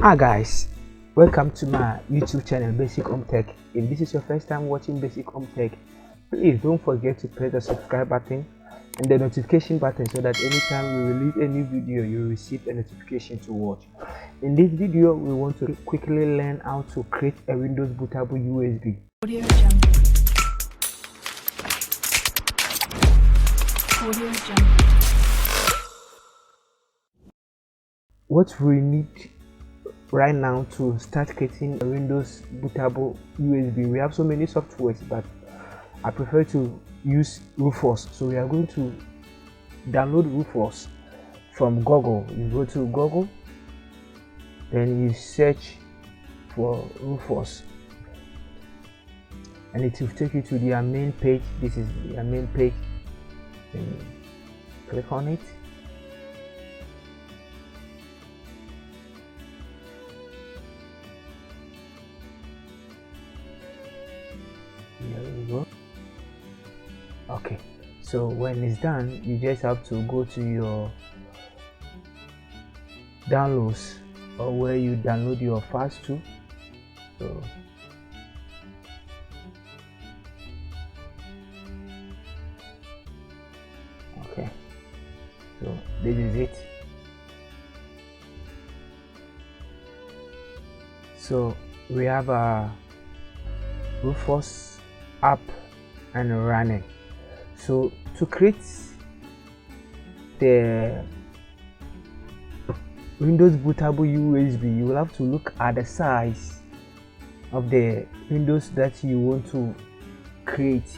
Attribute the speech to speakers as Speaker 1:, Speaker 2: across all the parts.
Speaker 1: Hi guys, welcome to my YouTube channel Basic Home Tech. If this is your first time watching Basic Home Tech, please don't forget to press the subscribe button and the notification button so that anytime we release a new video you will receive a notification to watch. In this video we want to quickly learn how to create a Windows bootable USB.
Speaker 2: Audio Jungle. Audio Jungle.
Speaker 1: What we need right now to start creating a Windows bootable USB, we have so many softwares, but I prefer to use Rufus. So we are going to download Rufus from Google. You go to Google, then you search for Rufus and it will take you to their main page. This is their main page, then click on it. Here we go. Okay, so when it's done you just have to go to your downloads or where you download your files to. So okay, so this is it. So we have a Rufus app and running. So to create the Windows bootable USB, you will have to look at the size of the Windows that you want to create.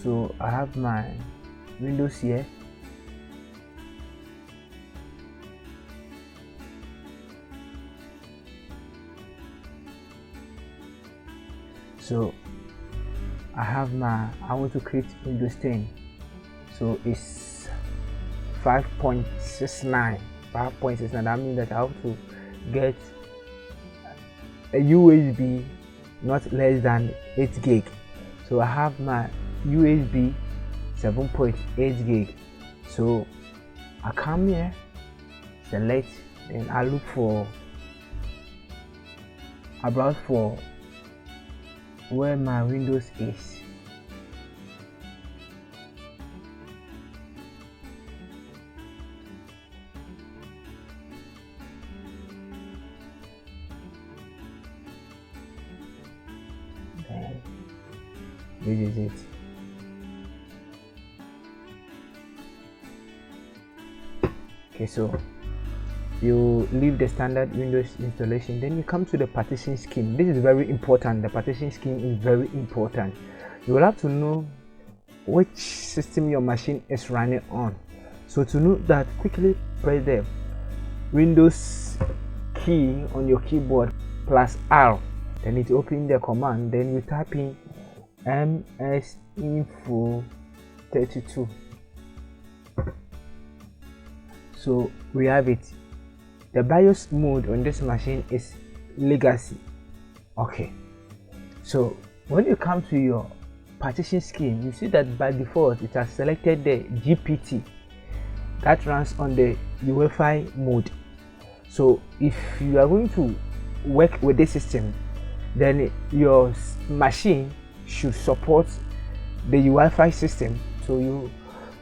Speaker 1: So I have my Windows here. So I want to create Windows 10, so it's 5.69. That means that I have to get a USB not less than 8 gig. So I have my USB 7.8 gig. So I come here, select, and I look for, I browse for where my Windows is. Then this is it. Okay, so you leave the standard Windows installation, then you come to the partition scheme. This is very important. The partition scheme is very important. You will have to know which system your machine is running on. So to know that, quickly press the Windows key on your keyboard plus R, then it opens the command, then you type in msinfo32. so we have it. The BIOS mode on this machine is legacy. Okay, so when you come to your partition scheme, you see that by default it has selected the GPT that runs on the UEFI mode. So if you are going to work with this system, then your machine should support the UEFI system. So you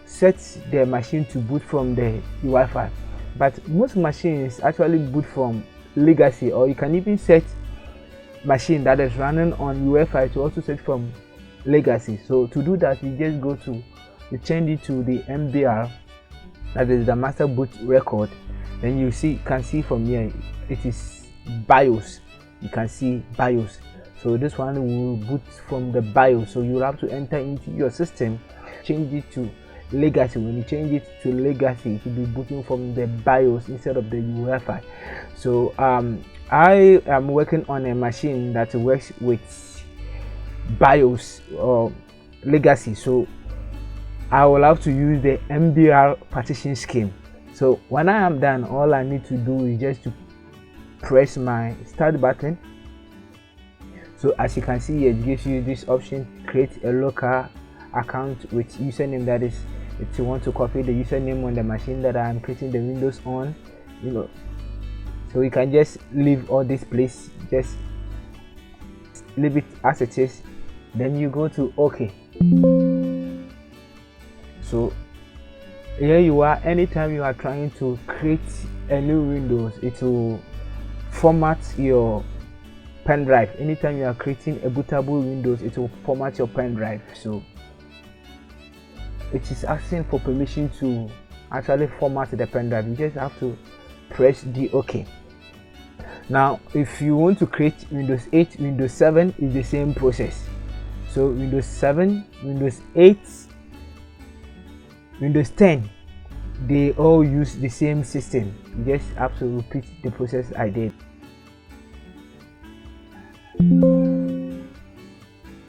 Speaker 1: set the machine to boot from the UEFI. But most machines actually boot from legacy, or you can even set machine that is running on UEFI to also set from legacy. So to do that, you just go to, you change it to the MBR, that is the master boot record. Then you can see from here it is BIOS. You can see BIOS. So this one will boot from the BIOS. So you'll have to enter into your system, change it to legacy. When you change it to legacy, it will be booting from the BIOS instead of the UEFI. So I am working on a machine that works with BIOS or legacy, so I will have to use the MBR partition scheme. So when I am done, all I need to do is just to press my start button. So as you can see, it gives you this option: create a local account with username. That is, if you want to copy the username on the machine that I am creating the Windows on, So you can just leave all this place, just leave it as it is, then you go to OK. So here you are. Anytime you are trying to create a new Windows, it will format your pen drive. Anytime you are creating a bootable Windows, it will format your pen drive. So it is asking for permission to actually format the pen drive. You just have to press the OK. Now if you want to create Windows 8, Windows 7 is the same process. So Windows 7, Windows 8, Windows 10, they all use the same system. You just have to repeat the process I did.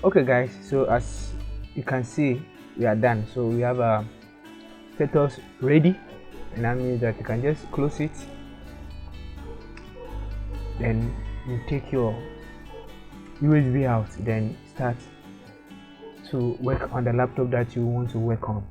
Speaker 1: Okay guys, so as you can see, we are done. So we have a status ready, and that means that you can just close it, then you take your USB out, then start to work on the laptop that you want to work on.